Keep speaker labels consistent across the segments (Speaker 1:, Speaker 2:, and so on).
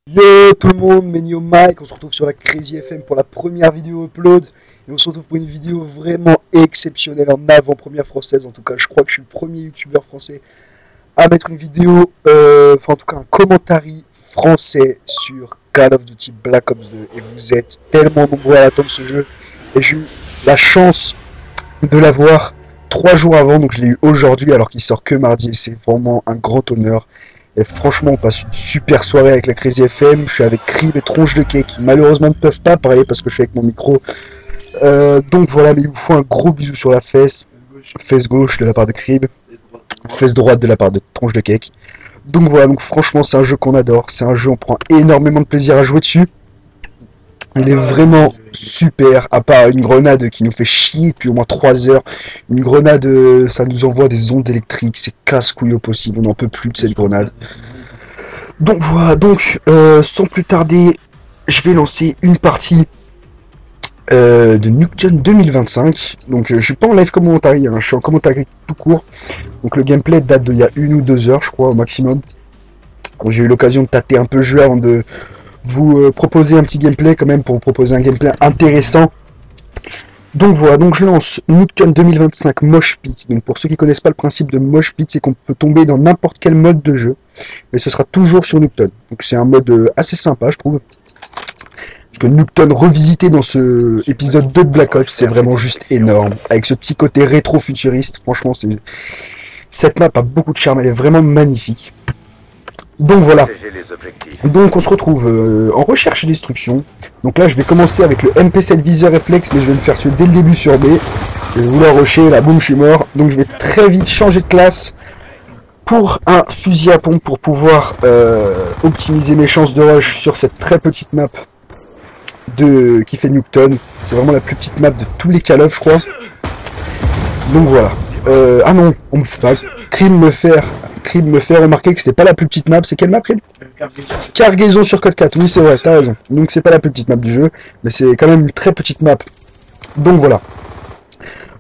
Speaker 1: Yo tout le monde, Menio Mike, on se retrouve sur la Crazy FM pour la première vidéo upload et on se retrouve pour une vidéo vraiment exceptionnelle en avant-première française. En tout cas, je crois que je suis le premier youtubeur français à mettre une vidéo, enfin en tout cas un commentary français sur Call of Duty Black Ops 2 et vous êtes tellement nombreux à attendre ce jeu et j'ai eu la chance de l'avoir 3 jours avant, donc je l'ai eu aujourd'hui alors qu'il sort que mardi et c'est vraiment un grand honneur. Et franchement, on passe une super soirée avec la Crazy FM. Je suis avec Crib et Tronche de Cake qui malheureusement ne peuvent pas parler parce que je suis avec mon micro. Donc voilà, mais il vous faut un gros bisou sur la fesse. Fesse gauche de la part de Crib. Fesse droite de la part de Tronche de Cake. Donc voilà, donc franchement, c'est un jeu qu'on adore. C'est un jeu, on prend énormément de plaisir à jouer dessus. Il est vraiment super, à part une grenade qui nous fait chier depuis au moins 3 heures. Une grenade, ça nous envoie des ondes électriques, c'est casse-couille au possible, on n'en peut plus de cette grenade. Donc voilà, donc sans plus tarder, je vais lancer une partie de Nuketown 2025. Donc je suis pas en live commentary, hein, je suis en commentary tout court. Donc le gameplay date d'il y a 1 ou 2 heures, je crois, au maximum. J'ai eu l'occasion de tâter un peu le jeu avant de vous proposer un petit gameplay quand même pour vous proposer un gameplay intéressant. Donc voilà, donc je lance Nuketown 2025 Mosh Pit. Donc pour ceux qui connaissent pas le principe de Mosh Pit, c'est qu'on peut tomber dans n'importe quel mode de jeu, mais ce sera toujours sur Nuketown. Donc c'est un mode assez sympa, je trouve. Parce que Nuketown revisité dans ce épisode 2 de Black Ops, c'est vraiment juste énorme. Avec ce petit côté rétro-futuriste, franchement, cette map a beaucoup de charme, elle est vraiment magnifique. Donc voilà, donc on se retrouve en recherche et destruction. Donc là je vais commencer avec le MP7 viseur réflexe, mais je vais me faire tuer dès le début sur B. Je vais vouloir rusher, là boum je suis mort. Donc je vais très vite changer de classe pour un fusil à pompe pour pouvoir optimiser mes chances de rush sur cette très petite map qui fait Nuketown. C'est vraiment la plus petite map de tous les Call of, je crois. Donc voilà, ah non, on me fait pas, Crime me fait remarquer que c'était pas la plus petite map. C'est quelle map, Crime? Cargaison sur code 4, oui c'est vrai, t'as raison. Donc c'est pas la plus petite map du jeu, mais c'est quand même une très petite map. Donc voilà.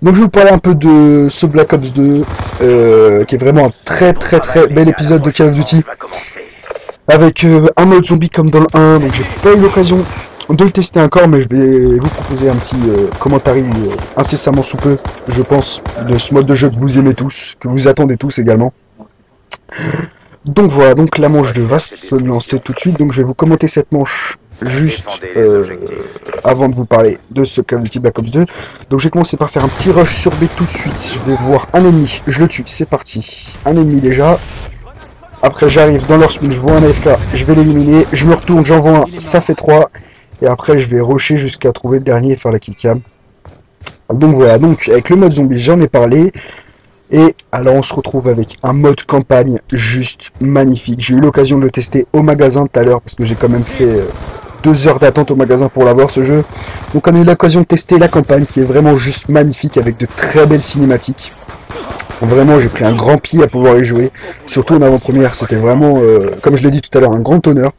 Speaker 1: Donc je vais vous parler un peu de ce Black Ops 2, qui est vraiment un très bel épisode de Call of Duty. Avec un mode zombie comme dans le 1, donc j'ai pas eu l'occasion de le tester encore, mais je vais vous proposer un petit commentary incessamment sous peu, je pense, de ce mode de jeu que vous aimez tous, que vous attendez tous également. Donc voilà, donc la manche 2 va se lancer tout de suite, donc je vais vous commenter cette manche juste avant de vous parler de ce Call of Duty Black Ops 2. Donc je vais commencer par faire un petit rush sur B tout de suite, je vais voir un ennemi, je le tue, c'est parti. Un ennemi déjà, après j'arrive dans leur spawn, je vois un AFK, je vais l'éliminer, je me retourne, j'en vois un, ça fait 3, et après je vais rusher jusqu'à trouver le dernier et faire la kill cam. Donc voilà, donc avec le mode zombie j'en ai parlé. Et alors on se retrouve avec un mode campagne juste magnifique. J'ai eu l'occasion de le tester au magasin tout à l'heure parce que j'ai quand même fait 2 heures d'attente au magasin pour l'avoir ce jeu. Donc on a eu l'occasion de tester la campagne qui est vraiment juste magnifique avec de très belles cinématiques. Vraiment j'ai pris un grand pied à pouvoir y jouer. Surtout en avant-première, c'était vraiment, comme je l'ai dit tout à l'heure, un grand honneur.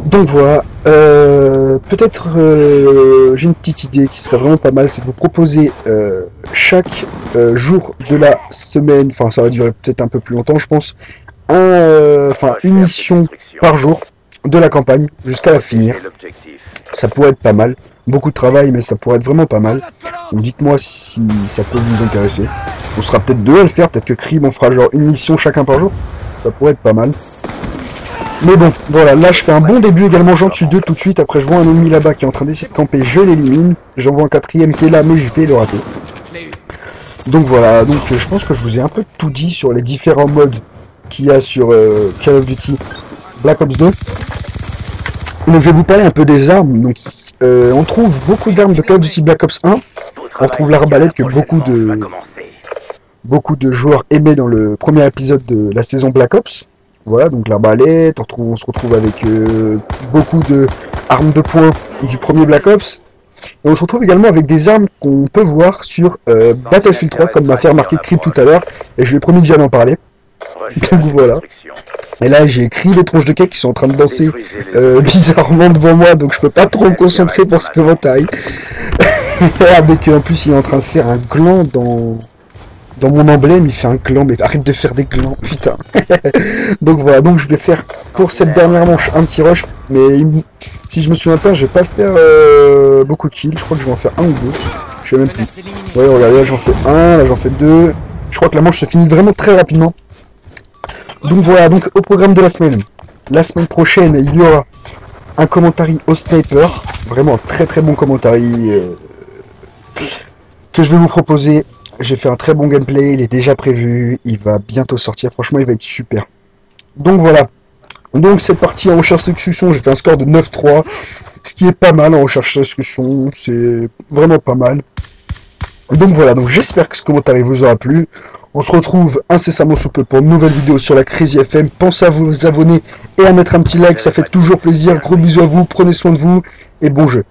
Speaker 1: Donc voilà, peut-être j'ai une petite idée qui serait vraiment pas mal, c'est de vous proposer chaque jour de la semaine, enfin ça va durer peut-être un peu plus longtemps je pense, une mission par jour de la campagne jusqu'à la finir. Ça pourrait être pas mal, beaucoup de travail mais ça pourrait être vraiment pas mal. Donc dites-moi si ça peut vous intéresser. On sera peut-être 2 à le faire, peut-être que Crib on fera genre une mission chacun par jour, ça pourrait être pas mal. Mais bon, voilà, là je fais un bon début également, j'en tue 2 tout de suite, après je vois un ennemi là-bas qui est en train d'essayer de camper, je l'élimine, j'en vois un 4ème qui est là, mais je vais le rater. Donc voilà, donc je pense que je vous ai un peu tout dit sur les différents modes qu'il y a sur Call of Duty Black Ops 2. Donc je vais vous parler un peu des armes, donc on trouve beaucoup d'armes de Call of Duty Black Ops 1, on trouve l'arbalète que beaucoup de joueurs aimaient dans le premier épisode de la saison Black Ops. Voilà, donc l'arbalète, on se retrouve avec beaucoup de armes de poing du premier Black Ops. Et on se retrouve également avec des armes qu'on peut voir sur Battlefield 3, comme m'a fait remarquer Crib tout à l'heure, et je lui ai promis que j'allais en parler. Donc voilà. Et là j'ai écrit les tronches de cake qui sont en train de danser bizarrement devant moi, donc je peux pas trop me concentrer pour ce commentaire. Avec en plus il est en train de faire un gland Dans mon emblème, il fait un gland, mais arrête de faire des glands, putain. Donc voilà, donc je vais faire pour cette dernière manche un petit rush, mais si je me souviens pas, je vais pas faire beaucoup de kills, je crois que je vais en faire un ou deux, je sais même plus. Ouais, regardez, là j'en fais un, là j'en fais deux, je crois que la manche se finit vraiment très rapidement. Donc voilà, donc au programme de la semaine prochaine, il y aura un commentary au sniper, vraiment un très très bon commentary que je vais vous proposer. J'ai fait un très bon gameplay, il est déjà prévu, il va bientôt sortir, franchement il va être super. Donc voilà, donc cette partie en recherche discussion, j'ai fait un score de 9-3, ce qui est pas mal en recherche discussion, c'est vraiment pas mal. Donc voilà, donc j'espère que ce commentaire vous aura plu. On se retrouve incessamment sous peu pour une nouvelle vidéo sur la Crazy FM. Pensez à vous abonner et à mettre un petit like, ça fait toujours plaisir. Gros bisous à vous, prenez soin de vous et bon jeu.